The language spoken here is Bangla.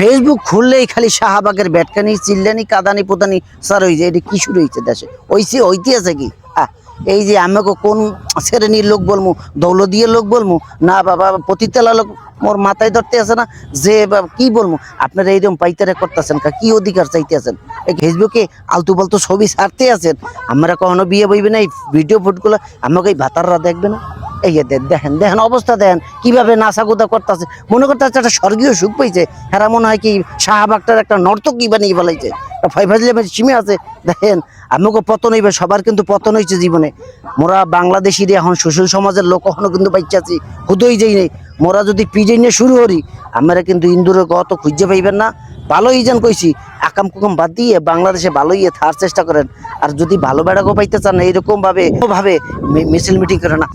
ফেসবুক খুললেই খালি শাহবাগের ব্যাটকানি চিল্লানি কাদানি পোদানি স্যার হয়ে যায়। এটা কি শুরু হয়েছে দেশে? হইতে আছে কি? এই যে আমাকে কোন শ্রেণীর লোক বলবো, দৌলদিয়া লোক বলবো না বাবা পতিতালা লোক মোর মাথায় ধরতে আছে না যে কি বলবো? আপনারা এইরকম পাইতারে করতেছেন কি অধিকার চাইতে আছেন? এই ফেসবুকে আলতু পালতু ছবি ছাড়তে আছেন। আমরা কখনো বিয়ে বইবে না, এই ভিডিও ফুটগুলো আমাকে এই ভাতাররা দেখবে না? এই দেখেন দেখেন অবস্থা দেখেন কিভাবে নাচাকুদা করতেছে, মনে করতে হচ্ছে একটা স্বর্গীয় সুখ পাইছে। হ্যাঁ মনে হয় কি শাহবাগটার একটা নর্তকী বানিয়ে ফেলাইছে, সীমে আছে। দেখেন আমাকে পতন হইবে, সবার কিন্তু পতন হয়েছে জীবনে। মোরা বাংলাদেশিরে এখন সুশীল সমাজের লোক কখনো কিন্তু পাইছি হুদই যাই নেই। মোরা যদি পিজে নিয়ে শুরু করি আমরা কিন্তু ইন্দুরের গত খুঁজে পাইবেন না। ভালোই যেন কইছি আকাম কুকাম বাদ দিয়ে বাংলাদেশে ভালোই থাকার চেষ্টা করেন। আর যদি ভালো বেড়াকেও পাইতে চান এইরকম ভাবে মিছিল মিটিং করে না।